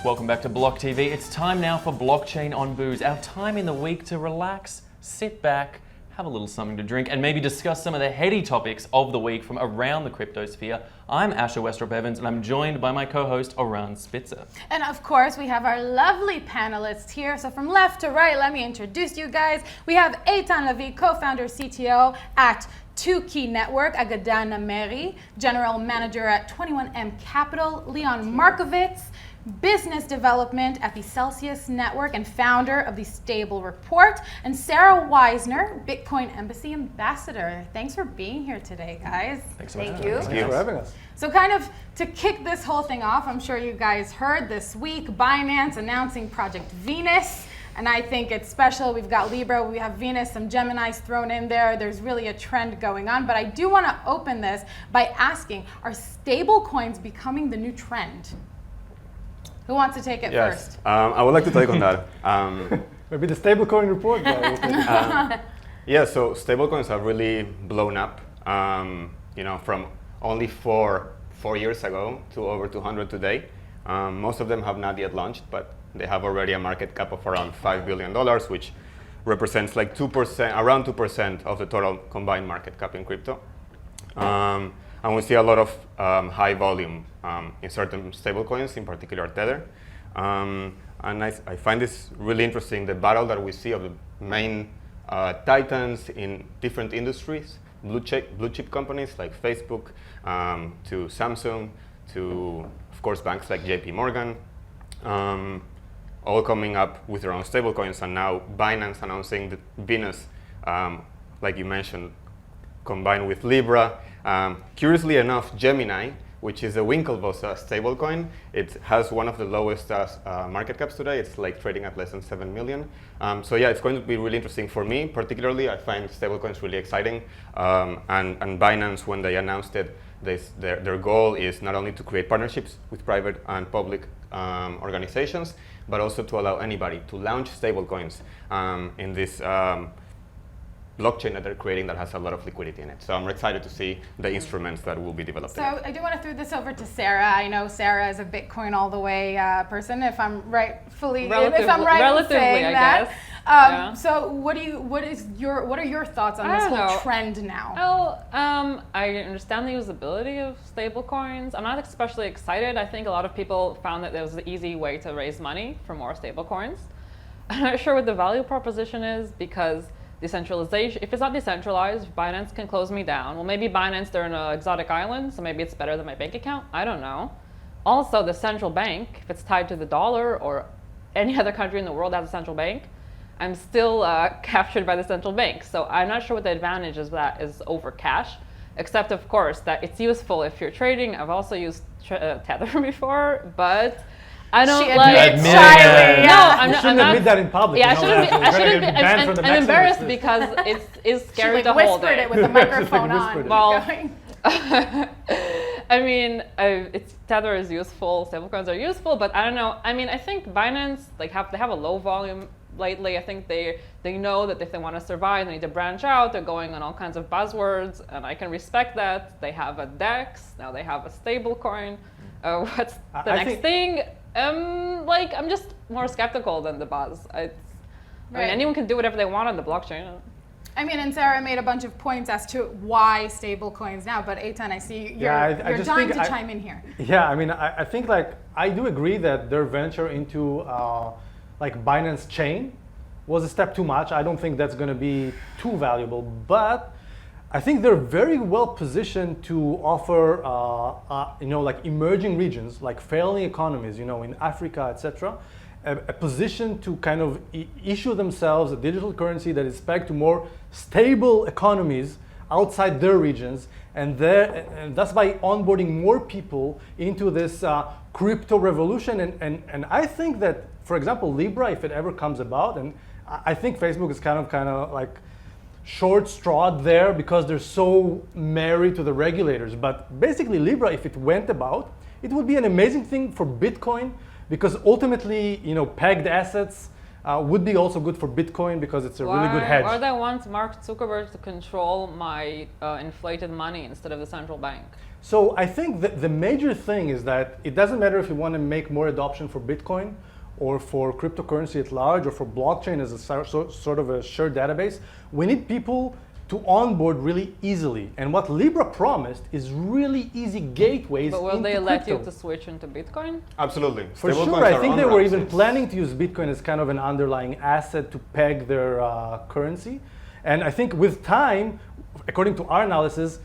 Welcome back to BLOCKTV. It's time now for Blockchain on Booze, our time in the week to relax, sit back, have a little something to drink, and maybe discuss some of the heady topics of the week from around the crypto sphere. I'm Asher Westrop-Evans, and I'm joined by my co-host, Oran Spitzer. And of course, we have our lovely panelists here. So from left to right, let me introduce you guys. We have Eitan Lavi, co-founder, CTO at 2Key Network, Agada Nameri, general manager at 21M Capital, Leon Markovitz, business development at the Celsius Network and founder of the Stable Report, and Sarah Weisner, Bitcoin Embassy Ambassador. Thanks for being here today, guys. Thanks so much. Thank you. Thanks for having us. So kind of to kick this whole thing off, I'm sure you guys heard this week, Binance announcing Project Venus. And I think it's special. We've got Libra, we have Venus, some Geminis thrown in there. There's really a trend going on. But I do want to open this by asking, are stable coins becoming the new trend? Who wants to take it first? I would like to take on that. Maybe the stablecoin report guy. Yeah, so stablecoins have really blown up. From only four years ago to over 200 today. Most of them have not yet launched, but they have already a market cap of around $5 billion, which represents like 2%, around 2% of the total combined market cap in crypto. And we see a lot of high volume in certain stablecoins, in particular Tether. And I find this really interesting, the battle that we see of the main titans in different industries, blue chip companies like Facebook, to Samsung, to, of course, banks like JP Morgan, all coming up with their own stablecoins. And now Binance announcing that Venus, like you mentioned, combined with Libra. Curiously enough, Gemini, which is a Winklevoss stablecoin, it has one of the lowest market caps today. It's like trading at less than 7 million. So yeah, it's going to be really interesting for me. Particularly, I find stablecoins really exciting. And Binance, when they announced it, their goal is not only to create partnerships with private and public organizations, but also to allow anybody to launch stablecoins in this blockchain that they're creating that has a lot of liquidity in it. So I'm excited to see the instruments that will be developed. So I do want to throw this over to Sarah. I know Sarah is a Bitcoin all the way person, if I'm relatively, in saying that. Yeah. So what are your thoughts on this whole trend now? Well, I understand the usability of stablecoins. I'm not especially excited. I think a lot of people found that there was an easy way to raise money for more stablecoins. I'm not sure what the value proposition is, because decentralization, if it's not decentralized, Binance can close me down. Well, maybe Binance, they're in an exotic island, so maybe it's better than my bank account. I don't know. Also, the central bank, if it's tied to the dollar or any other country in the world that has a central bank, I'm still captured by the central bank. So I'm not sure what the advantage of that is over cash, except of course that it's useful if you're trading. I've also used Tether before, but I don't like. Shyly, No, I'm not. Shouldn't admit that in public. Yeah, I shouldn't be. I'm embarrassed list. because it's scary she to hold whispered it with the microphone on. Well, I mean, Tether is useful. Stablecoins are useful, but I don't know. I mean, I think Binance they have a low volume lately. I think they know that if they want to survive, they need to branch out. They're going on all kinds of buzzwords, and I can respect that. They have a DEX now. They have a stablecoin. What's the next thing? I'm just more skeptical than the buzz. I mean, anyone can do whatever they want on the blockchain. I mean, and Sarah made a bunch of points as to why stable coins now, but Eitan, I see you're dying to chime in here. Yeah, I mean, I think I do agree that their venture into Binance chain was a step too much. I don't think that's going to be too valuable, but I think they're very well positioned to offer, emerging regions, like failing economies, in Africa, etc., a position to kind of issue themselves a digital currency that is pegged to more stable economies outside their regions, and thus by onboarding more people into this crypto revolution. And I think that, for example, Libra, if it ever comes about, and I think Facebook is kind of like short straw there because they're so married to the regulators. But basically Libra, if it went about, it would be an amazing thing for Bitcoin, because ultimately, pegged assets would be also good for Bitcoin because it's a really good hedge. Why do they want Mark Zuckerberg to control my inflated money instead of the central bank? So I think the major thing is that it doesn't matter if you want to make more adoption for Bitcoin or for cryptocurrency at large or for blockchain as a sort of a shared database. We need people to onboard really easily. And what Libra promised is really easy gateways But will into they let crypto. you to switch into Bitcoin? Absolutely. For Stablecoins sure, I are think they were on-ramps. even planning to use Bitcoin as kind of an underlying asset to peg their currency. And I think with time, according to our analysis,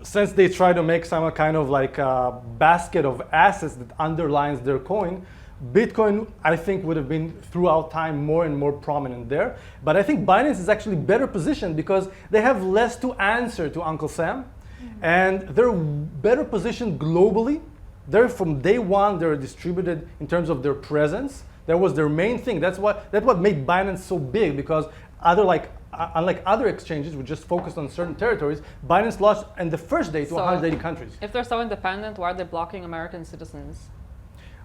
since they try to make some kind of like a basket of assets that underlines their coin, Bitcoin, I think, would have been throughout time more and more prominent there. But I think Binance is actually better positioned because they have less to answer to Uncle Sam, and they're better positioned globally. They're from day one, they're distributed in terms of their presence. That was their main thing. That's what made Binance so big, because unlike other exchanges, which just focused on certain territories, Binance launched in the first day to 180 countries. If they're so independent, why are they blocking American citizens?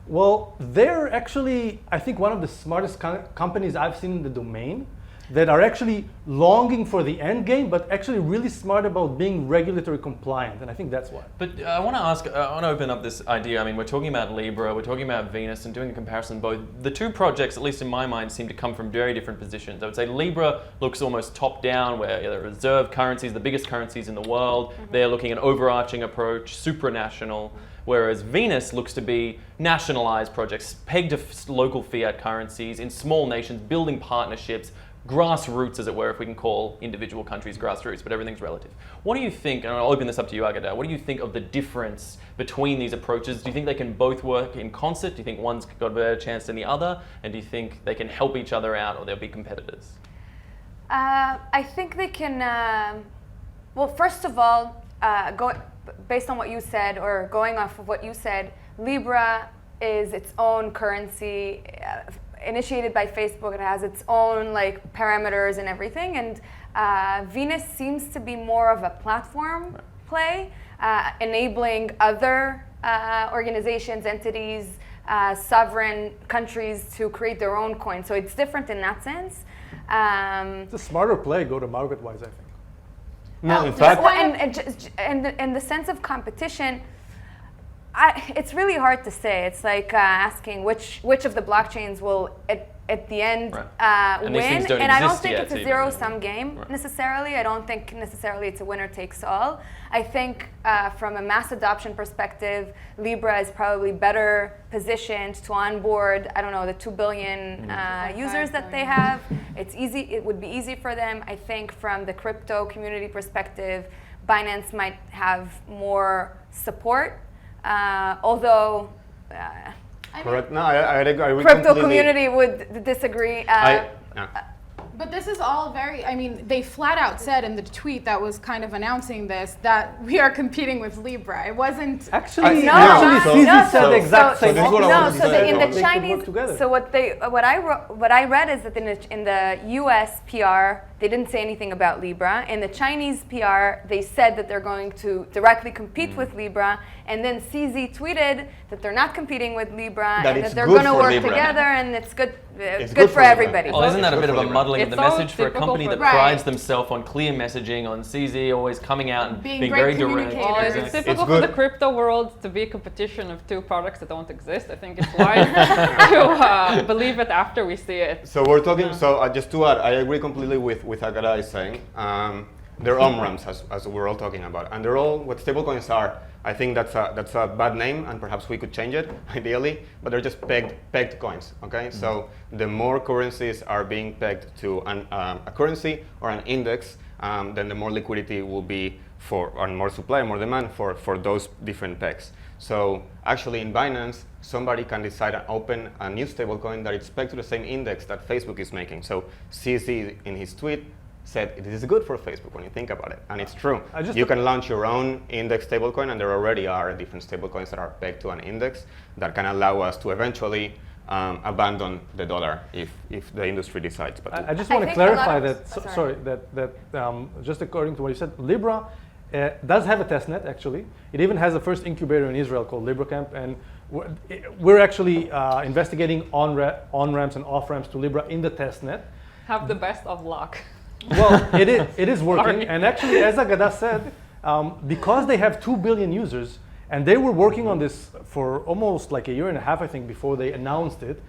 Well, they're actually, I think, one of the smartest companies I've seen in the domain that are actually longing for the end game, but actually really smart about being regulatory compliant. And I think that's why. But I want to open up this idea. I mean, we're talking about Libra, we're talking about Venus, and doing a comparison. Both the two projects, at least in my mind, seem to come from very different positions. I would say Libra looks almost top down, where the reserve currencies, the biggest currencies in the world, they're looking at an overarching approach, supranational. Whereas Venus looks to be nationalized projects, pegged to local fiat currencies in small nations, building partnerships, grassroots, as it were, if we can call individual countries grassroots, but everything's relative. What do you think, and I'll open this up to you, Agada, what do you think of the difference between these approaches? Do you think they can both work in concert? Do you think one's got a better chance than the other? And do you think they can help each other out, or they'll be competitors? I think they can, well, first of all, based on what you said, or going off of what you said, Libra is its own currency, initiated by Facebook. It has its own like parameters and everything. And Venus seems to be more of a platform play, enabling other organizations, entities, sovereign countries to create their own coin. So it's different in that sense. It's a smarter play, go to market-wise, I think. No, in fact, And the sense of competition, it's really hard to say. It's like asking which of the blockchains will at the end And these things win. don't And I don't exist think yet, it's a even. zero-sum game necessarily. I don't think necessarily it's a winner takes all. I think from a mass adoption perspective, Libra is probably better positioned to onboard, I don't know, the 2 billion users that they have. It's easy. It would be easy for them. I think from the crypto community perspective, Binance might have more support. Although correct. No, I agree crypto completely. community would disagree. But this is all very, I mean, they flat out said in the tweet that was kind of announcing this that we are competing with Libra. It wasn't. Actually, No, CZ no, said the exact so same this is thing. what I no, wanted to so say. in They the could Chinese, work together. so what I read is that in the U.S. PR, they didn't say anything about Libra. In the Chinese PR, they said that they're going to directly compete with Libra, and then CZ tweeted that they're not competing with Libra, That and it's that they're good going to for work Libra. together, and it's good, It's good good for for Libra. everybody. Well, isn't that a Good bit of for a Libra. muddling of the It's so message for a typical company for that Right. prides themselves on clear messaging, on CZ always coming out and Being being great very direct? communicators. Well, Exactly. it's typical It's for the good. crypto world to be a competition of two products that don't exist. I think it's wise to believe it after we see it. So we're talking. So just to add, I agree completely with Agada is saying. They're on-ramps, as we're all talking about, and they're all what stablecoins are. I think that's a bad name, and perhaps we could change it ideally. But they're just pegged coins. Okay, so the more currencies are being pegged to a currency or an index, then the more liquidity will be and more supply, more demand for those different pegs. So actually, in Binance, somebody can decide and open a new stablecoin that is pegged to the same index that Facebook is making. So CZ in his tweet said it is good for Facebook when you think about it, and it's true. You can launch your own index stablecoin, and there already are different stablecoins that are pegged to an index that can allow us to eventually abandon the dollar if the industry decides. But I just I want to think a lot clarify of- that. oh, sorry. Sorry, that just according to what you said, Libra does have a testnet, actually. It even has a first incubator in Israel called LibraCamp, and we're actually investigating on-ramps and off-ramps to Libra in the testnet. Have the best of luck. Well, it is working, Sorry. and actually, as Agada said, because they have 2 billion users, and they were working on this for almost like a year and a half, I think, before they announced it.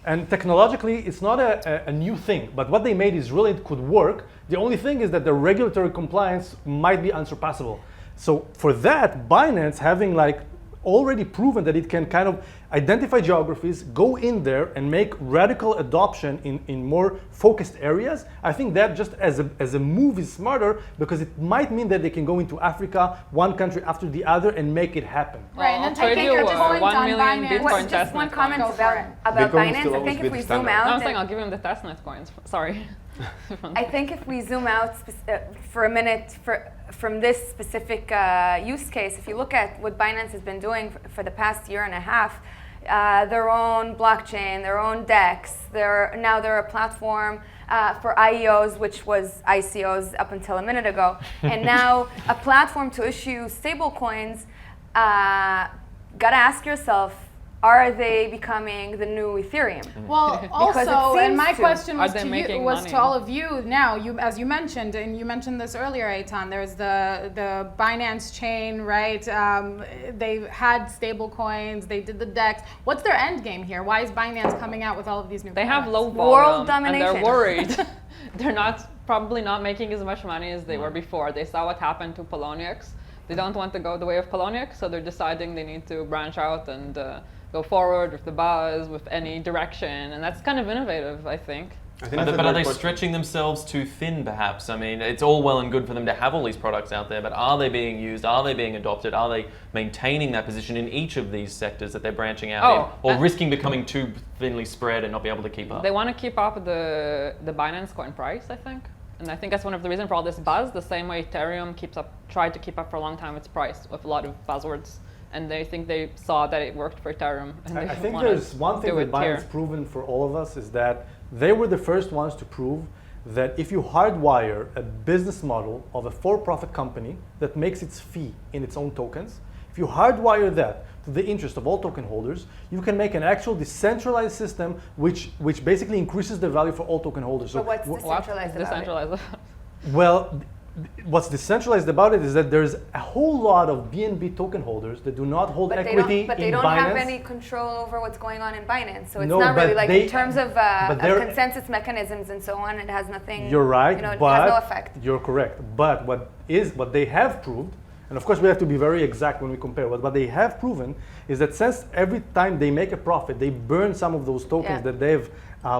And technologically, it's not a new thing, but what they made is really it could work. The only thing is that the regulatory compliance might be unsurpassable. So for that, Binance having like already proven that it can kind of identify geographies, go in there and make radical adoption in more focused areas, I think that just as a move is smarter, because it might mean that they can go into Africa, one country after the other, and make it happen. Right, and I'll then trade take you your point 1 on million Binance. Bitcoin Just one testnet comment coins. Go for it. about Bitcoin Binance. still I always think be if the we zoom standard. out, No, I'm and- saying I'll give him the testnet coins. Sorry. I think if we zoom out for a minute from this specific use case, if you look at what Binance has been doing for the past year and a half, their own blockchain, their own DEX, now they're a platform for IEOs, which was ICOs up until a minute ago, and now a platform to issue stablecoins. Gotta ask yourself, are they becoming the new Ethereum? Well, Because it also, and seems my to. question Are was they to you, making was money? to all of you. Now, as you mentioned, and you mentioned this earlier, Eitan. There's the Binance chain, right? They had stable coins. They did the DEX. What's their end game here? Why is Binance coming out with all of these new? They have products? low World volume, and they're domination. worried. They're probably not making as much money as they were before. They saw what happened to Poloniex. They don't want to go the way of Poloniex, so they're deciding they need to branch out and go forward with the buzz, with any direction, and that's kind of innovative, I think. I think that's a But are great they question. stretching themselves too thin, perhaps? I mean, it's all well and good for them to have all these products out there, but are they being used? Are they being adopted? Are they maintaining that position in each of these sectors that they're branching out in? Or risking becoming too thinly spread and not be able to keep up? They want to keep up the Binance coin price, I think. And I think that's one of the reasons for all this buzz, the same way Ethereum tried to keep up for a long time its price with a lot of buzzwords. And they think they saw that it worked for Ethereum. And I they think wanna there's one thing do that it here. Binance proven for all of us is that they were the first ones to prove that if you hardwire a business model of a for-profit company that makes its fee in its own tokens, if you hardwire that to the interest of all token holders, you can make an actual decentralized system which basically increases the value for all token holders. But what's wh- decentralized about it? Decentralized. well, what's decentralized about it is that there's a whole lot of BNB token holders that do not hold But equity they in don't Binance. have any control over what's going on in Binance. So it's No, not really but like they- in terms of but they're- consensus mechanisms and so on, it has nothing. You're right, You know, it but has no effect. you're correct. But what they have proved, and of course we have to be very exact when we compare, but what they have proven is that since every time they make a profit, they burn some of those tokens Yeah. that they've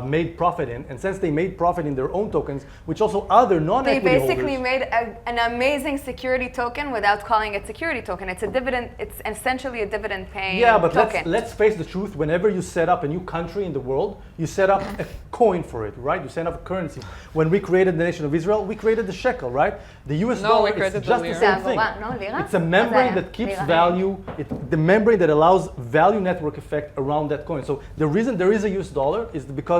made profit in, and since they made profit in their own tokens, which also other They non-equity basically holders, made an amazing security token without calling it security token. It's a dividend. It's essentially a dividend paying yeah, but token. let's face the truth. Whenever you set up a new country in the world, you set up a coin for it, right? You set up a currency. When we created the nation of Israel, we created the shekel, right? The US No, dollar we is created the just the lira. same thing. No, lira? It's a membrane Lira. that keeps Lira. value. The membrane that allows value network effect around that coin. So the reason there is a US dollar is because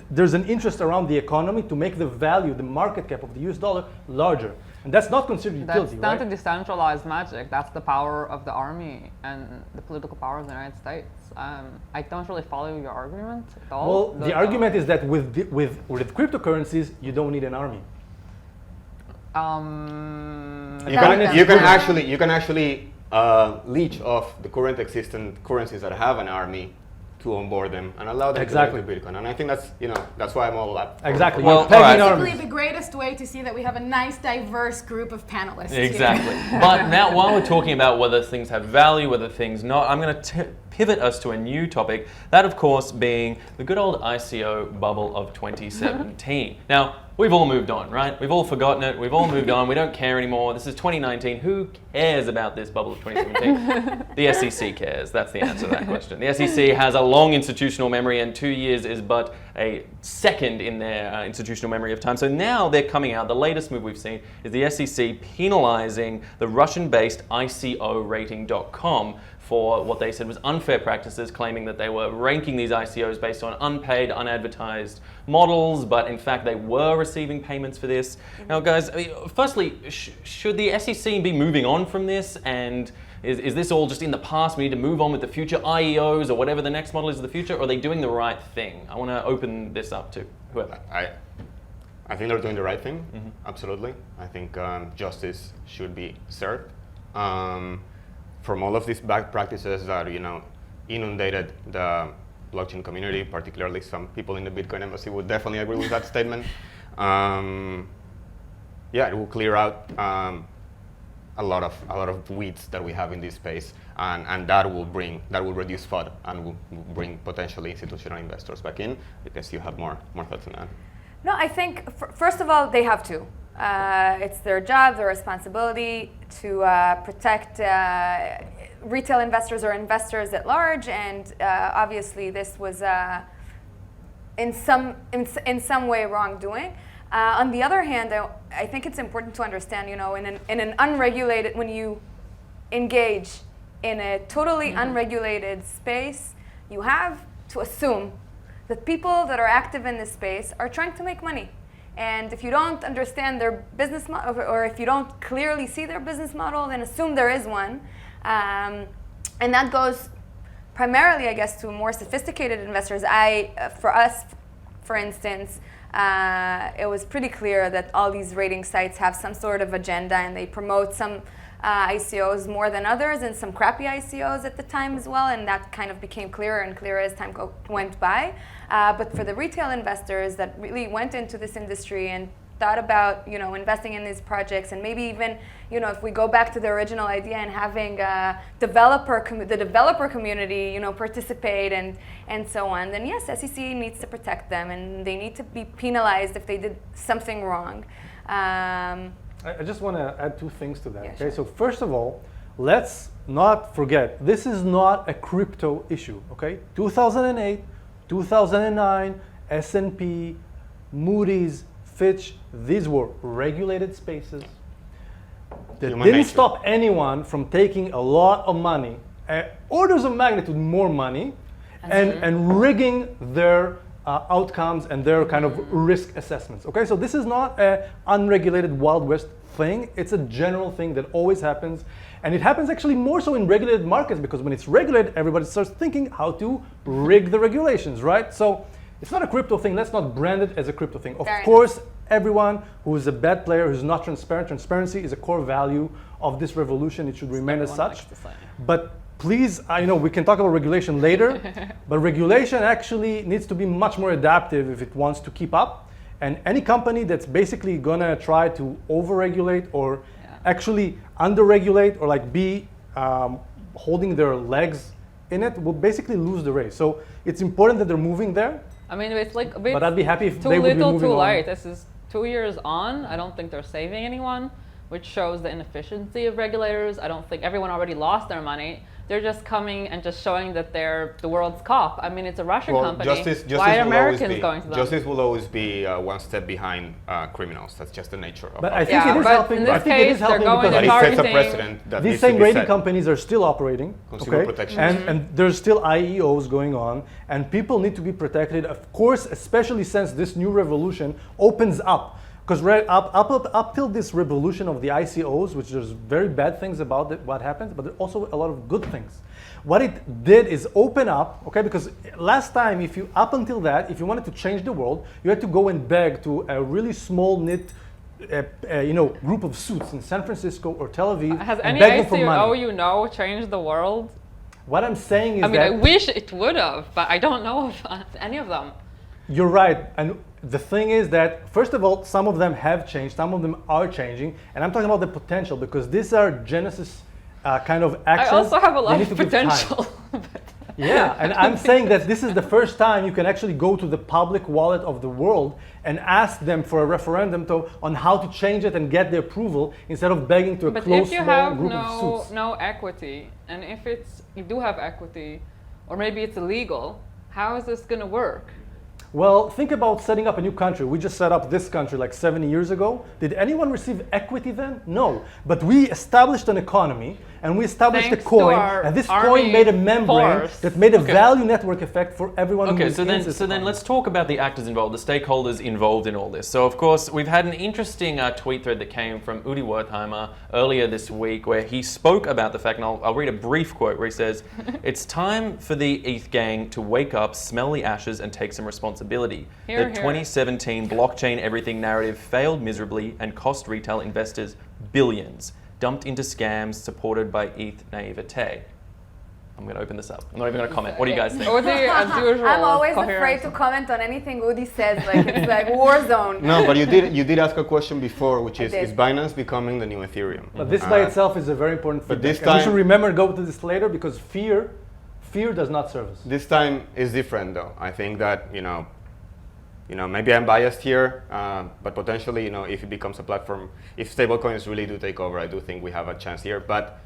there's an interest around the economy to make the value, the market cap of the US dollar larger. And that's not considered That's utility, not right? a decentralized magic. That's the power of the army and the political power of the United States. I don't really follow your argument at all. Well, the argument is that with cryptocurrencies, you don't need an army. You can actually leech off the current existent currencies that have an army to onboard them and allow them Exactly. to go into Bitcoin. And I think that's why I'm all up. Exactly. Well, You're pegging alright. armies. Basically, the greatest way to see that we have a nice, diverse group of panelists. here. Exactly. But now, while we're talking about whether things have value, whether things not, I'm going to pivot us to a new topic. That, of course, being the good old ICO bubble of 2017. Now, we've all moved on, right? We've all forgotten it. We've all moved on. We don't care anymore. This is 2019. Who cares about this bubble of 2017? The SEC cares. That's the answer to that question. The SEC has a long institutional memory, and 2 years is but a second in their institutional memory of time. So now they're coming out. The latest move we've seen is the SEC penalizing the Russian-based ICO rating.com for what they said was unfair unfair practices, claiming that they were ranking these ICOs based on unpaid, unadvertised models, but in fact they were receiving payments for this. Now, guys, firstly, should the SEC be moving on from this? And is this all just in the past? We need to move on with the future IEOs or whatever the next model is of the future, or are they doing the right thing? I want to open this up to whoever. I think they're doing the right thing, absolutely. I think justice should be served. From all of these bad practices that inundated the blockchain community, particularly some people in the Bitcoin embassy would definitely agree with that statement. Yeah, it will clear out a lot of weeds that we have in this space, and that will reduce FUD and will bring potentially institutional investors back in. I guess you have more thoughts on that. No, I think first of all they have to. It's their job, their responsibility to protect retail investors or investors at large, and obviously this was in some way wrongdoing. On the other hand, I think it's important to understand, in an unregulated, when you engage in a totally unregulated space, you have to assume that people that are active in this space are trying to make money. And if you don't understand their business model, or if you don't clearly see their business model, then assume there is one. And that goes primarily, I guess, to more sophisticated investors. For us, for instance, it was pretty clear that all these rating sites have some sort of agenda, and they promote some ICOs more than others, and some crappy ICOs at the time as well, and that kind of became clearer and clearer as time went by. But for the retail investors that really went into this industry and thought about investing in these projects, and maybe even if we go back to the original idea and having the developer community participate and so on, then yes, SEC needs to protect them, and they need to be penalized if they did something wrong. I just want to add two things to that. Yeah, Okay, sure. so first of all, let's not forget this is not a crypto issue. Okay, 2008, 2009, S&P, Moody's, Fitch, these were regulated spaces that didn't stop anyone from taking a lot of money, orders of magnitude more money, and rigging their outcomes and their kind of risk assessments. Okay, so this is not an unregulated Wild West thing. It's a general thing that always happens, and it happens actually more so in regulated markets, because when it's regulated, everybody starts thinking how to rig the regulations, right? So it's not a crypto thing. Let's not brand it as a crypto thing. Of course, everyone who is a bad player, who's not transparent, transparency is a core value of this revolution. It should remain as such. But please, I know we can talk about regulation later, but regulation actually needs to be much more adaptive if it wants to keep up. And any company that's basically gonna try to over-regulate or actually under-regulate, or like be holding their legs in it, will basically lose the race. So it's important that they're moving there. I mean, it's like a bit But I'd be happy if too they would be little, moving too on. late. This is 2 years on. I don't think they're saving anyone, which shows the inefficiency of regulators. I don't think everyone already lost their money. They're just coming and just showing that they're the world's cop. I mean, it's a Russian company. Justice Why are will Americans always be, going to them? Justice will always be one step behind criminals. That's just the nature of But it. I think it is but helping. in this I think it case, is helping they're going because But it sets a targeting- precedent that these needs to same be rating set. companies are still operating, Consumer protection. and there's still IEOs going on, and people need to be protected, of course, especially since this new revolution opens up. Because up till this revolution of the ICOs, which there's very bad things about what happens, but there are also a lot of good things. What it did is open up, okay, because last time, up until that, if you wanted to change the world, you had to go and beg to a really small knit group of suits in San Francisco or Tel Aviv Has and any beg them for ICO money. changed the world? What I'm saying is I mean, that I wish it would have, but I don't know of any of them. you're right. And the thing is that, first of all, some of them have changed, some of them are changing, and I'm talking about the potential, because these are Genesis kind of actions. I also have a They lot need of to give time. potential. Yeah, and I'm saying that this is the first time you can actually go to the public wallet of the world and ask them for a referendum on how to change it and get the approval, instead of begging to a But close if you small have group of suits. no equity, and if you do have equity, or maybe it's illegal, how is this going to work? Well, think about setting up a new country. We just set up this country like 70 years ago. Did anyone receive equity then? No. But we established an economy and we established Thanks a coin, to our and this army coin made a membrane force. that made a Okay. value network effect for everyone who Okay, was so in then, this so then economy. let's talk about the actors involved, the stakeholders involved in all this. So of course, we've had an interesting tweet thread that came from Udi Wertheimer earlier this week where he spoke about the fact, and I'll read a brief quote where he says, "It's time for the ETH gang to wake up, smell the ashes, and take some responsibility. Hear, The hear. 2017 blockchain everything narrative failed miserably and cost retail investors billions, dumped into scams supported by ETH naivete." I'm going to open this up. I'm not even going to comment. What do you guys think? Udi, as usual, I'm always coherent. afraid to comment on anything Udi says, like it's like war zone. No, but you did ask a question before, which I is did. Binance becoming the new Ethereum? But this by itself is a very important but feedback. this And we time- should remember, go to this later, because fear does not serve us. This time is different, though. I think that maybe I'm biased here, but potentially, if it becomes a platform, if stablecoins really do take over, I do think we have a chance here. But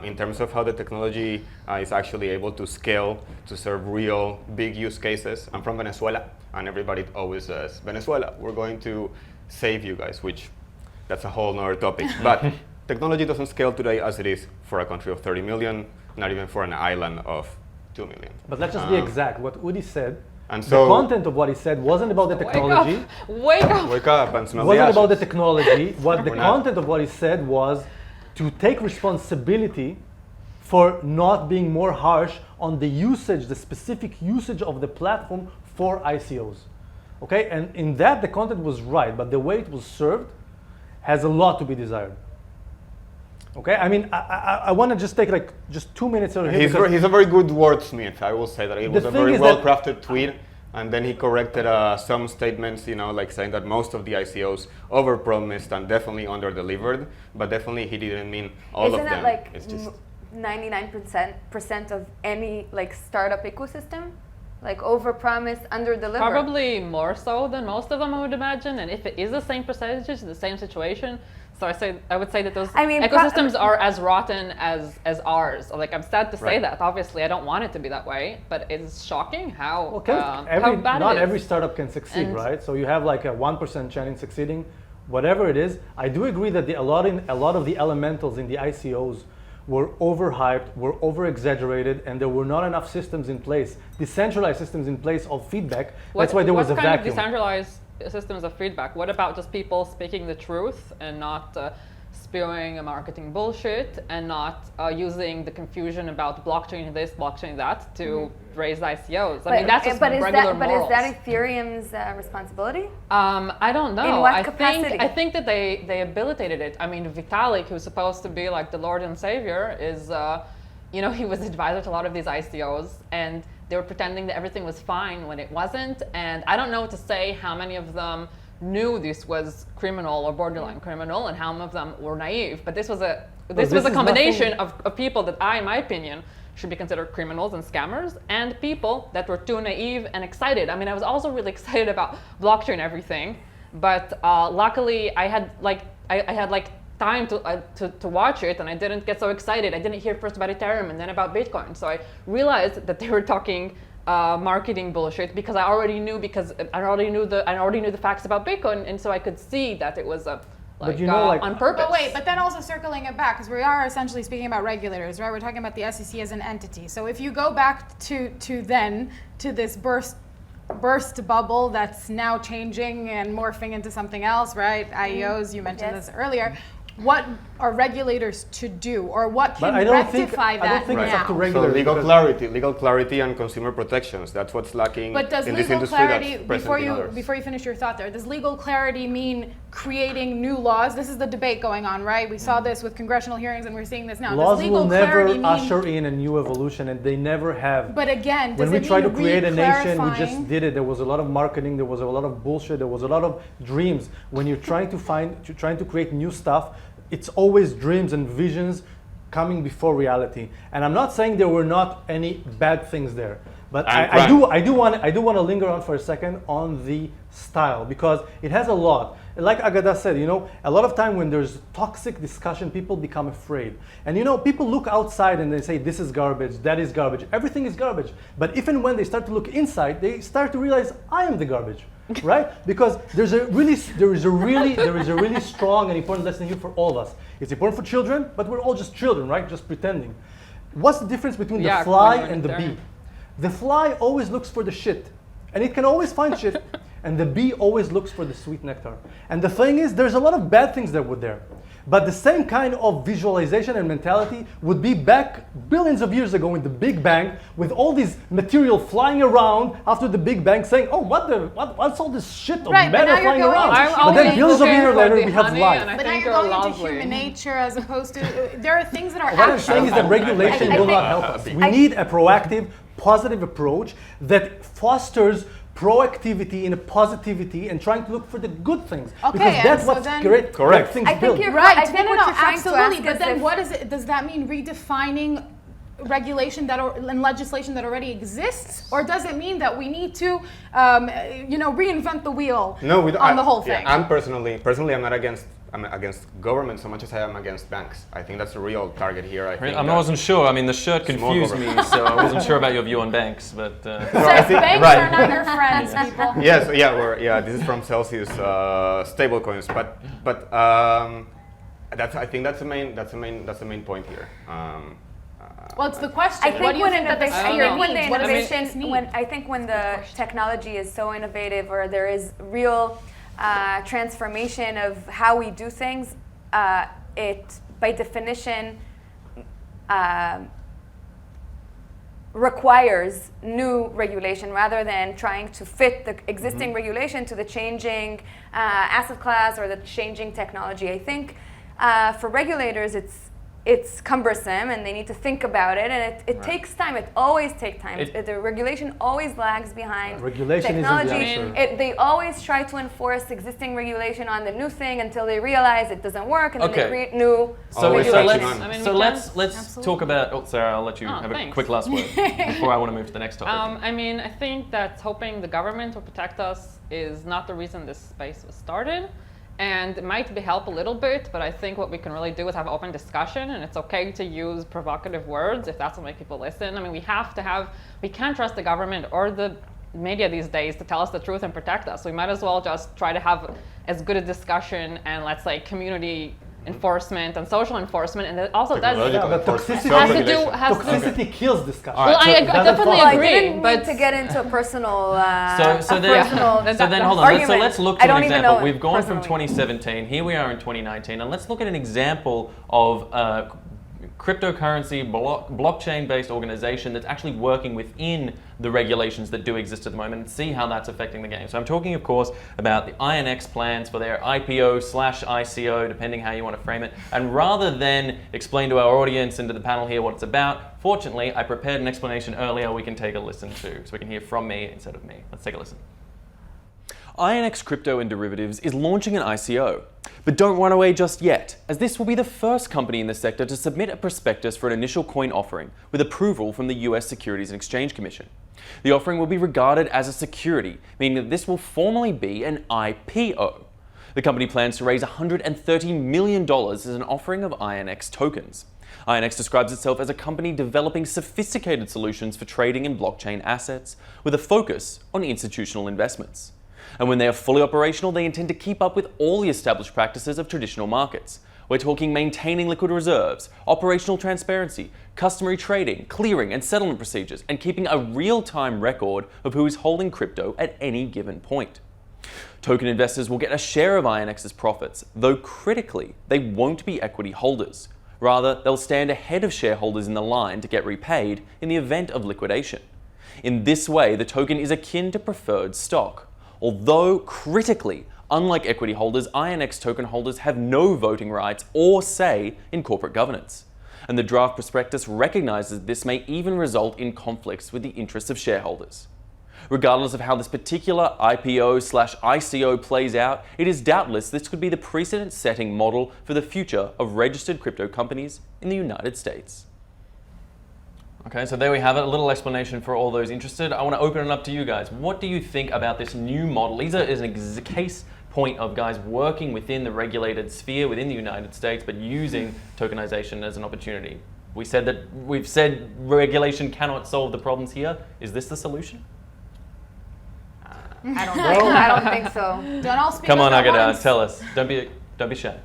in terms of how the technology is actually able to scale to serve real big use cases, I'm from Venezuela, and everybody always says, Venezuela, we're going to save you guys, which that's a whole nother topic. But technology doesn't scale today as it is for a country of 30 million, not even for an island of 2 million. But let's just be exact. What Udi said, And the so content of what he said wasn't about the technology. Wake up! wake up and smell It wasn't the about the ashes. technology. What the We're not. content of what he said was to take responsibility for not being more harsh on the usage, the specific usage of the platform for ICOs. Okay, and in that the content was right, but the way it was served has a lot to be desired. Okay, I mean, I want to just take like just 2 minutes over here. because- He's a very good wordsmith. I will say that it was The a thing very is that- well-crafted tweet, and then he corrected some statements, like saying that most of the ICOs overpromised and definitely underdelivered, but definitely he didn't mean all Isn't of them. it like It's just 99% of any like startup ecosystem? Like overpromise, underdeliver. Probably more so than most of them, I would imagine. And if it is the same percentages, the same situation, so I would say that those I mean, ecosystems are as rotten as ours. Like, I'm sad to say Right. that. Obviously, I don't want it to be that way, but it's shocking how Well, bad not it is. every startup can succeed, And- right? So you have like a 1% chance in succeeding, whatever it is. I do agree that a lot of the elementals in the ICOs were overhyped, were over-exaggerated, and there were not enough systems in place, decentralized systems in place of feedback. That's why there was a What kind of vacuum. decentralized systems of feedback? What about just people speaking the truth and not spewing marketing bullshit and not using the confusion about blockchain this, blockchain that to raise ICOs? I mean, that's just regular morals. Is that Ethereum's responsibility? I don't know. In what capacity? I think that they habilitated it. I mean, Vitalik, who's supposed to be like the Lord and Savior, is he was advisor to a lot of these ICOs, and they were pretending that everything was fine when it wasn't. And I don't know to say how many of them knew this was criminal or borderline criminal, and how many of them were naive. But this was a this is combination nothing- of people that in my opinion, should be considered criminals and scammers, and people that were too naive and excited. I mean, I was also really excited about blockchain everything, but luckily I had time to watch it, and I didn't get so excited. I didn't hear first about Ethereum and then about Bitcoin, so I realized that they were talking marketing bullshit because I already knew the facts about Bitcoin, and so I could see that it was on purpose. But then also circling it back, because we are essentially speaking about regulators, right? We're talking about the SEC as an entity. So if you go back to this burst bubble that's now changing and morphing into something else, right? IEOs, you mentioned Yes. this earlier. What are regulators to do, or what But can I don't think rectify that it's up to now? regulators. So because- legal clarity and consumer protections. That's what's lacking But does in this legal industry clarity, that's present in others. before you finish your thought there, does legal clarity mean creating new laws? This is the debate going on, right? We saw this with congressional hearings, and we're seeing this now. Laws does legal will never clarity mean, usher in a new evolution, and they never have. but again, does When we it tried to mean create a nation, we re-clarifying? just did it. There was a lot of marketing, there was a lot of bullshit, there was a lot of dreams. When you're trying to create new stuff, it's always dreams and visions coming before reality. And I'm not saying there were not any bad things there, but And I do want to linger on for a second on the style, because it has a lot. like Agada said, a lot of time when there's toxic discussion, people become afraid. And people look outside and they say, this is garbage, that is garbage, everything is garbage. But if and when they start to look inside, they start to realize, I am the garbage, right? Because there is a really strong and important lesson here for all of us. It's important for children, but we're all just children, right? Just pretending. What's the difference between the fly and the bee? The fly always looks for the shit, and it can always find shit, and the bee always looks for the sweet nectar. And the thing is, there's a lot of bad things that were there. But the same kind of visualization and mentality would be back billions of years ago in the Big Bang, with all these material flying around after the Big Bang, saying, "Oh, what's all this shit of matter flying around?" But then billions of years later, we have life. But now you're going into human nature as opposed to there are things that are. What I'm saying is that regulation will not help us. We need a proactive, positive approach that fosters proactivity in a positivity and trying to look for the good things. Okay, because that's what's great. Correct. Things I build. think you're Right. I think what you're trying to absolutely. ask But is then if- what is it? Does that mean redefining regulation and legislation that already exists, or does it mean that we need to, reinvent the wheel on the whole thing? Yeah, personally, I'm not against. I'm against government so much as I am against banks. I think that's the real target here. I wasn't sure. I mean, the shirt confused me, so I wasn't sure about your view on banks. But Says banks are not your friends, people. Yes, this is from Celsius stablecoins, but I think that's the main point here. Well, it's the question. I think what do you when think that the innovation, needs? When the technology is so innovative, or there is real transformation of how we do things, it by definition requires new regulation rather than trying to fit the existing regulation to the changing asset class or the changing technology. I think for regulators, it's cumbersome and they need to think about it, and it takes time. It always takes time. The regulation always lags behind technology. They always try to enforce existing regulation on the new thing until they realize it doesn't work, and then they create new regulation. So let's talk about. Oh, Sarah, I'll let you have a quick last word before I want to move to the next topic. I think that hoping the government will protect us is not the reason this space was started. And it might help a little bit, but I think what we can really do is have open discussion, and it's okay to use provocative words if that's what makes people listen. I mean, we can't trust the government or the media these days to tell us the truth and protect us. We might as well just try to have as good a discussion and, let's say, community enforcement and social enforcement, and also toxicity kills discussion. Well, I definitely agree. I didn't mean to get into a personal. So then hold on. Let's look to an example. We've gone from 2017. Here we are in 2019, and let's look at an example of cryptocurrency, blockchain-based organization that's actually working within the regulations that do exist at the moment, and see how that's affecting the game. So I'm talking, of course, about the INX plans for their IPO/ICO, depending how you want to frame it. And rather than explain to our audience and to the panel here what it's about, fortunately, I prepared an explanation earlier we can take a listen to, so we can hear from me instead of me. Let's take a listen. INX Crypto and Derivatives is launching an ICO. But don't run away just yet, as this will be the first company in the sector to submit a prospectus for an initial coin offering with approval from the US Securities and Exchange Commission. The offering will be regarded as a security, meaning that this will formally be an IPO. The company plans to raise $130 million as an offering of INX tokens. INX describes itself as a company developing sophisticated solutions for trading in blockchain assets, with a focus on institutional investments. And when they are fully operational, they intend to keep up with all the established practices of traditional markets. We're talking maintaining liquid reserves, operational transparency, customary trading, clearing and settlement procedures, and keeping a real-time record of who is holding crypto at any given point. Token investors will get a share of INX's profits, though critically, they won't be equity holders. Rather, they'll stand ahead of shareholders in the line to get repaid in the event of liquidation. In this way, the token is akin to preferred stock. Although critically, unlike equity holders, INX token holders have no voting rights or say in corporate governance. And the draft prospectus recognizes this may even result in conflicts with the interests of shareholders. Regardless of how this particular IPO/ICO plays out, it is doubtless this could be the precedent-setting model for the future of registered crypto companies in the United States. Okay, so there we have it, a little explanation for all those interested. I want to open it up to you guys. What do you think about this new model? These are a case point of guys working within the regulated sphere within the United States, but using tokenization as an opportunity. We've said regulation cannot solve the problems here. Is this the solution? I don't think so. Don't all speak Come on, up at Agada, once. tell us. Don't be shy.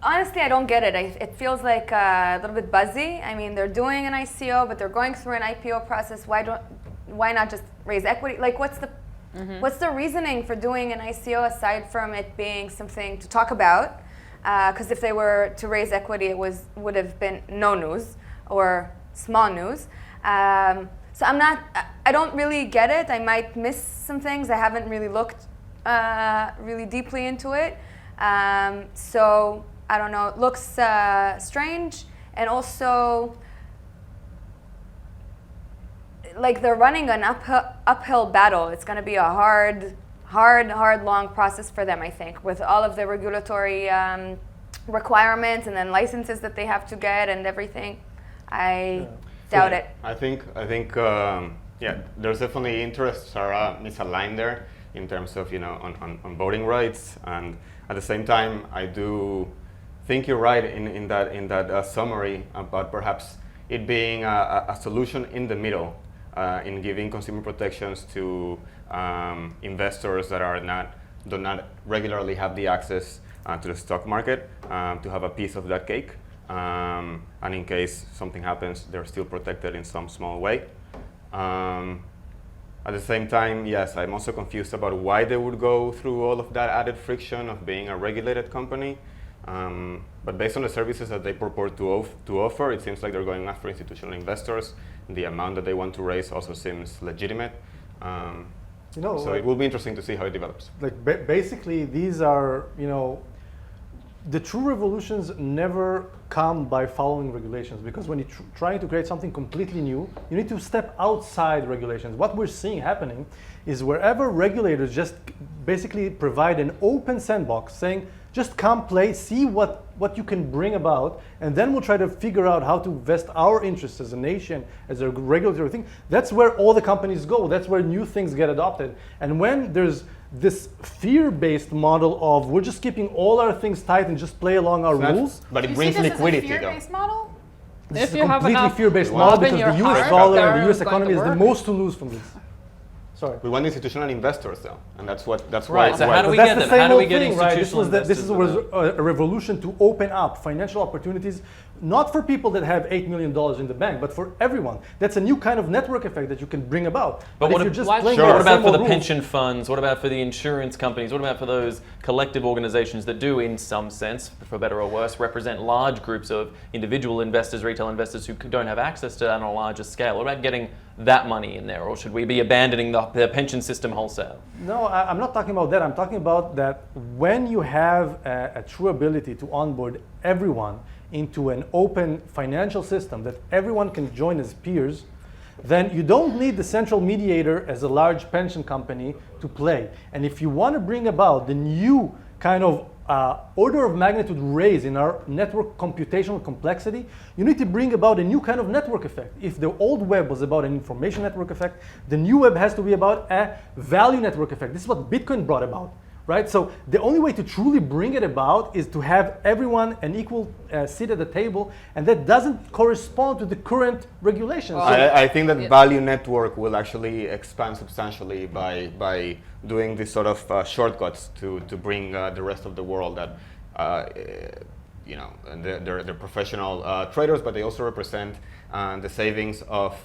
Honestly, I don't get it. It feels like a little bit buzzy. I mean, they're doing an ICO, but they're going through an IPO process. Why not just raise equity? Like, what's the reasoning for doing an ICO aside from it being something to talk about? Because if they were to raise equity, it would have been no news or small news. So I don't really get it. I might miss some things. I haven't really looked really deeply into it. So I don't know. It looks strange, and also like they're running an uphill battle. It's going to be a hard, long process for them, I think, with all of the regulatory requirements and then licenses that they have to get and everything. I doubt it. I think there's definitely interests are misaligned there in terms of on voting rights, and at the same time, I do think you're right in that summary about perhaps it being a solution in the middle in giving consumer protections to investors that do not regularly have the access to the stock market to have a piece of that cake. And in case something happens, they're still protected in some small way. At the same time, yes, I'm also confused about why they would go through all of that added friction of being a regulated company. But based on the services that they purport to offer, it seems like they're going after institutional investors. The amount that they want to raise also seems legitimate. So it will be interesting to see how it develops. Basically, these are, the true revolutions never come by following regulations, because when you're trying to create something completely new, you need to step outside regulations. What we're seeing happening is wherever regulators just basically provide an open sandbox saying, just come play, see what you can bring about, and then we'll try to figure out how to vest our interests as a nation, as a regulatory thing. That's where all the companies go. That's where new things get adopted. And when there's this fear-based model of we're just keeping all our things tight and just play along our rules. But it You brings see this liquidity, as a though. fear-based model? This If is you a have completely enough fear-based love model in because your the US heart, dollar they're and the US going economy to is the work. most to lose from this. Sorry. We want institutional investors, though, and that's Right, why. so how do we That's get the them? same How do we old get thing, right? institutional This investors? was a revolution to open up financial opportunities, not for people that have $8 million in the bank, but for everyone. That's a new kind of network effect that you can bring about. But if what you're ab- just What- playing Sure. by What the about same for the old rules- pension funds? What about for the insurance companies? What about for those collective organizations that do, in some sense, for better or worse, represent large groups of individual investors, retail investors who don't have access to that on a larger scale? What about getting that money in there? Or should we be abandoning the pension system wholesale? No, I'm not talking about that. I'm talking about that when you have a true ability to onboard everyone into an open financial system that everyone can join as peers, then you don't need the central mediator as a large pension company to play. And if you want to bring about the new kind of order of magnitude raise in our network computational complexity, you need to bring about a new kind of network effect. If the old web was about an information network effect, the new web has to be about a value network effect. This is what Bitcoin brought about, right? So the only way to truly bring it about is to have everyone an equal seat at the table, and that doesn't correspond to the current regulations. I think that value network will actually expand substantially by doing these sort of shortcuts to bring the rest of the world that they're professional traders, but they also represent the savings of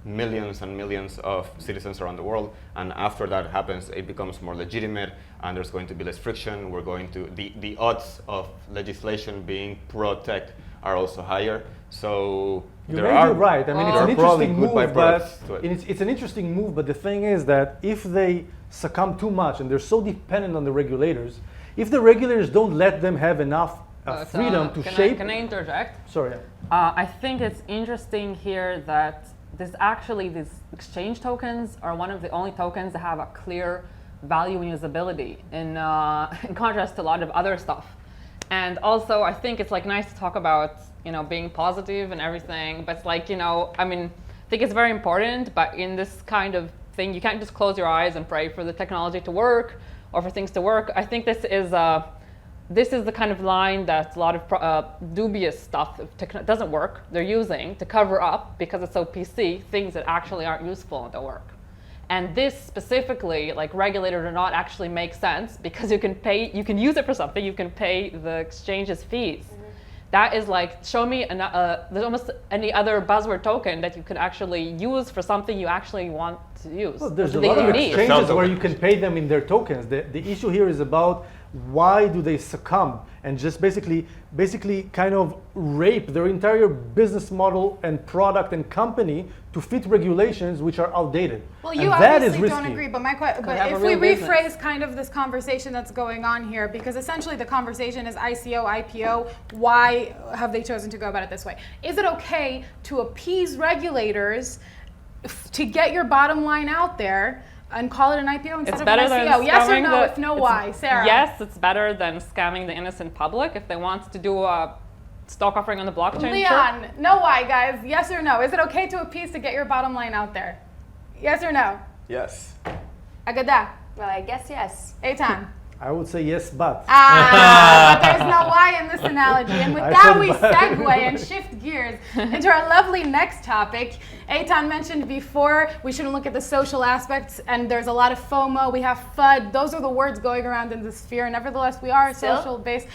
millions and millions of citizens around the world. And after that happens, it becomes more legitimate, and there's going to be less friction. We're going to the odds of legislation being pro-tech are also higher. So You may be right. I mean, it's an interesting move, but byproducts to it. it's an interesting move. But the thing is that if they succumb too much and they're so dependent on the regulators, if the regulators don't let them have enough freedom to shape. Can I interject? Sorry. I think it's interesting here that these exchange tokens are one of the only tokens that have a clear value and usability in contrast to a lot of other stuff. And also, I think it's nice to talk about being positive and everything, but it's I think it's very important, but in this kind of thing. You can't just close your eyes and pray for the technology to work or for things to work. I think this is the kind of line that a lot of dubious stuff doesn't work, they're using to cover up, because it's so PC, things that actually aren't useful and don't work. And this specifically, like regulated or not, actually makes sense because you can use it for something, you can pay the exchange's fees. That is like, show me, there's almost any other buzzword token that you could actually use for something you actually want to use. Well, there's a Something lot of you need. exchanges where you can pay them in their tokens. The issue here is about why do they succumb and just basically kind of rape their entire business model and product and company to fit regulations which are outdated. Well, you and that is obviously risky. don't agree, but have if a we real business. rephrase kind of this conversation that's going on here, because essentially the conversation is ICO, IPO, why have they chosen to go about it this way? Is it okay to appease regulators to get your bottom line out there and call it an IPO instead It's of better an than ICO? Yes or scamming no? the- If no, it's- why? Sarah? Yes, it's better than scamming the innocent public. If they want to do a stock offering on the blockchain, sure. Leon, no why, guys? Yes or no? Is it okay to appease to get your bottom line out there? Yes or no? Yes. Agada, Well, I guess yes. Eitan. I would say yes, but. But there's no why in this analogy. And with I that, said we but. segue and shift gears into our lovely next topic. Eitan mentioned before, we shouldn't look at the social aspects, and there's a lot of FOMO. We have FUD. Those are the words going around in the sphere. Nevertheless, we are Still? social-based.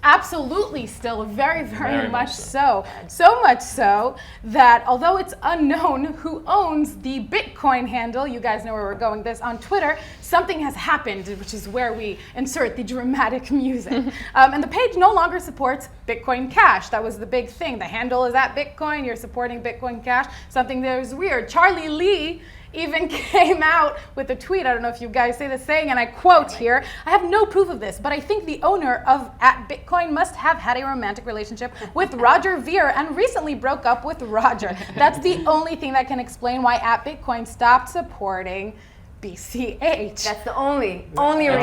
Absolutely still, very, very, Very much much so. So much so that although it's unknown who owns the Bitcoin handle, you guys know where we're going this, on Twitter, something has happened, which is where we insert the dramatic music. And the page no longer supports Bitcoin Cash. That was the big thing. The handle is at Bitcoin, you're supporting Bitcoin Cash, something that is weird. Charlie Lee even came out with a tweet. I don't know if you guys say the saying, and I quote here, I have no proof of this, but I think the owner of at Bitcoin must have had a romantic relationship with Roger Ver and recently broke up with Roger. That's the only thing that can explain why at Bitcoin stopped supporting BCH. That's the only reason.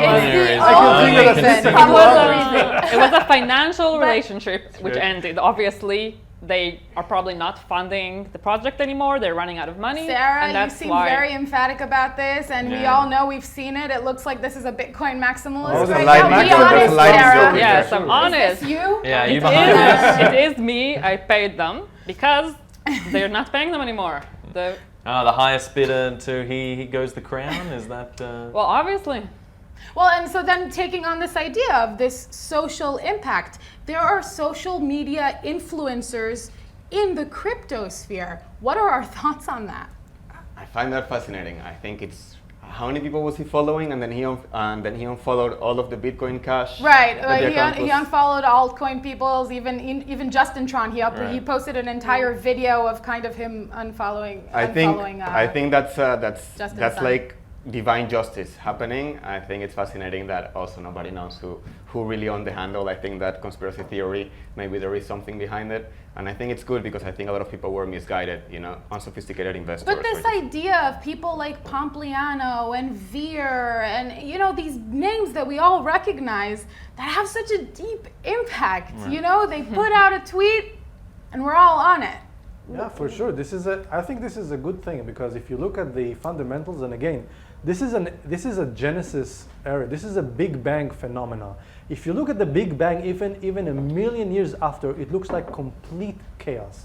It was a financial relationship which ended. Obviously, they are probably not funding the project anymore. They're running out of money. Sarah, and you that's seem why. very emphatic about this, and we Yeah. all know we've seen it. It looks like this is a Bitcoin maximalist Oh, there's a right light now. Be joke, there's a honest, light Sarah. joke. Yes, Sure. I'm Is honest. this you? Yeah, you It behind this. is, it is me. I paid them because they're not paying them anymore. The, The highest bidder until he goes the crown. Is that? well, obviously. Well, and so then taking on this idea of this social impact, there are social media influencers in the crypto sphere. What are our thoughts on that? I find that fascinating. I think it's how many people was he following, and then he unfollowed all of the Bitcoin Cash. Right, that the account he was- unfollowed altcoin peoples, even Justin Tron. He posted an entire video of kind of him unfollowing. I think that's Justin Sun. like divine justice happening. I think it's fascinating that also nobody knows who really owned the handle. I think that conspiracy theory, maybe there is something behind it, and I think it's good because I think a lot of people were misguided, unsophisticated investors. But this idea of people like Pompliano and Veer and these names that we all recognize that have such a deep impact, they put out a tweet and we're all on it. Yeah, for sure. I think this is a good thing because if you look at the fundamentals, and again, this is a Genesis era. This is a Big Bang phenomena. If you look at the Big Bang, even a million years after, it looks like complete chaos.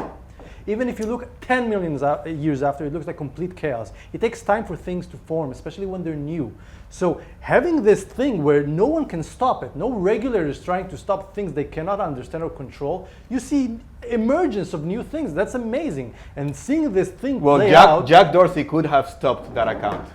Even if you look 10 million years after, it looks like complete chaos. It takes time for things to form, especially when they're new. So having this thing where no one can stop it, no regulator is trying to stop things they cannot understand or control, you see emergence of new things. That's amazing. And seeing this thing play out. Jack Dorsey could have stopped that account.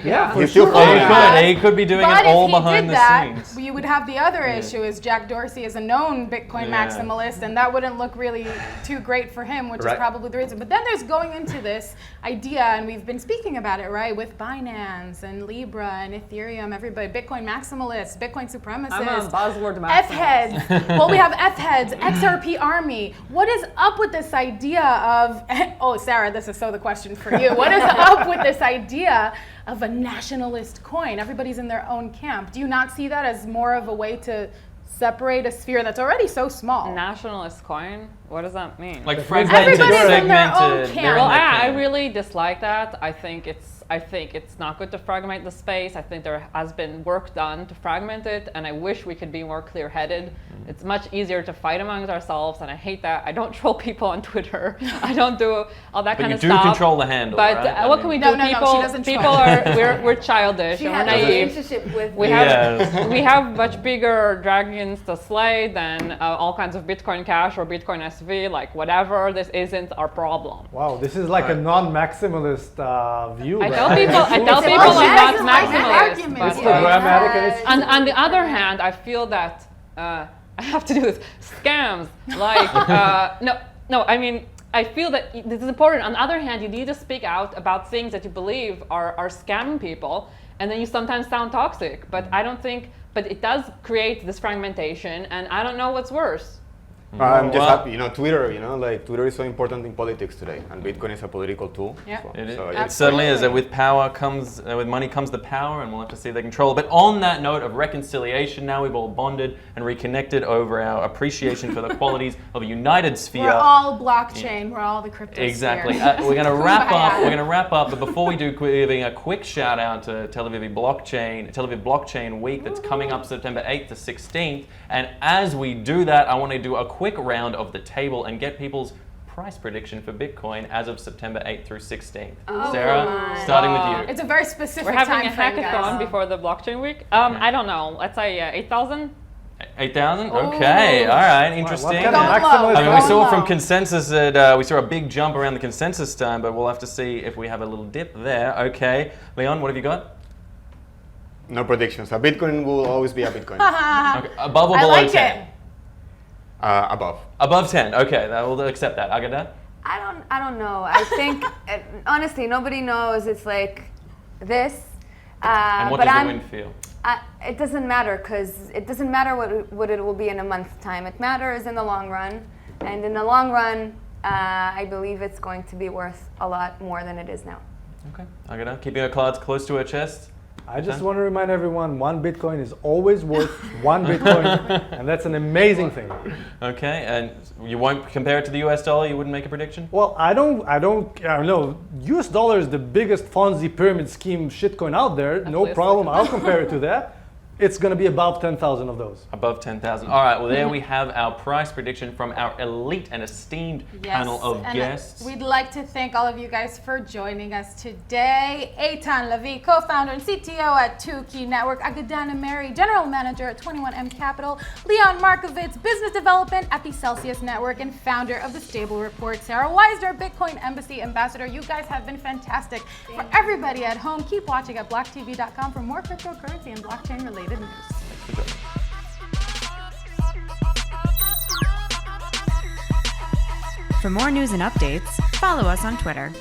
Yeah, for He's still sure. following He could be doing But it all if he behind did the that, scenes. we would have the other issue is Jack Dorsey is a known Bitcoin Yeah. maximalist, and that wouldn't look really too great for him, which is Right. probably the reason. But then there's going into this idea, and we've been speaking about it, right, with Binance and Libra and Ethereum, everybody, Bitcoin maximalists, Bitcoin supremacists. I'm a buzzword maximalist. F-heads. Well, we have F-heads, XRP army. What is up with this idea of, oh, Sarah, this is so the question for you. What is up with this idea of a nationalist coin? Everybody's in their own camp. Do you not see that as more of a way to separate a sphere that's already so small? Nationalist coin? What does that mean? Like Everybody's fragmented, in their own segmented. camp. they're in Well, their I camp. really dislike that. I think it's not good to fragment the space. I think there has been work done to fragment it, and I wish we could be more clear-headed. It's much easier to fight amongst ourselves, and I hate that. I don't troll people on Twitter. I don't do all that But kind you of do stuff. control the handle, But right? I what mean- can we No, do? no, no, people, she doesn't people troll. are we're childish She and had we're a naive. relationship with We Yes. have we have much bigger dragons to slay than all kinds of Bitcoin Cash or Bitcoin SV. Like whatever, this isn't our problem. Wow, this is like a non-maximalist view. I right? tell people I'm not It's maximalist. argument. But, It's programmatic and it's and on the other hand, I feel that I have to do this. Scams, like no. I mean, I feel that this is important. On the other hand, you need to speak out about things that you believe are scamming people, and then you sometimes sound toxic. But I don't think. But it does create this fragmentation, and I don't know what's worse. I'm just Well- happy, Twitter, like Twitter is so important in politics today, and Bitcoin is a political tool. Yeah. as well. It is. So, It certainly is. With power comes, with money comes the power, and we'll have to see if they control it. But on that note of reconciliation, now we've all bonded and reconnected over our appreciation for the qualities of a united sphere. We're all blockchain. We're all the crypto Exactly. sphere. We're going to wrap up. Kumbaya. We're going to wrap up. But before we do, giving a quick shout out to Tel Aviv Blockchain Week that's coming up September 8th to 16th. And as we do that, I want to do a quick round of the table and get people's price prediction for Bitcoin as of September 8th through 16th. Sarah, my. starting with you. It's a very specific We're having a time frame, hackathon guys. before the blockchain week. I don't know. Let's say 8,000. 8,000? Okay, all right, interesting. What kind of Going low. maximalist? I mean, we Going saw low. from consensus that we saw a big jump around the consensus time, but we'll have to see if we have a little dip there. Okay, Leon, what have you got? No predictions. A Bitcoin will always be a Bitcoin. Okay, above or I below like 10? it. Above. Above 10. Okay, we'll accept that. Agada? I don't know. I think honestly, nobody knows. It's like this. And what but does the I'm, wind feel? It doesn't matter because it doesn't matter what it will be in a month's time. It matters in the long run, and in the long run, I believe it's going to be worth a lot more than it is now. Okay, Agada, keeping her cards close to her chest. I just want to remind everyone, one Bitcoin is always worth one Bitcoin, and that's an amazing thing. Okay, and you won't compare it to the US dollar? You wouldn't make a prediction? Well, I don't know. US dollar is the biggest Fonzie pyramid scheme shitcoin out there. No Absolutely. problem. I'll compare it to that. It's going to be above 10,000 of those. Above 10,000. All right, well, there we have our price prediction from our elite and esteemed panel of and guests. We'd like to thank all of you guys for joining us today. Eitan Lavi, co-founder and CTO at 2Key Network. Agada Nameri, general manager at 21M Capital. Leon Markovitz, business development at the Celsius Network and founder of the Stable Report. Sarah Weisner, Bitcoin Embassy ambassador. You guys have been fantastic. For everybody at home, keep watching at blocktv.com for more cryptocurrency and blockchain related news. For more news and updates, follow us on Twitter.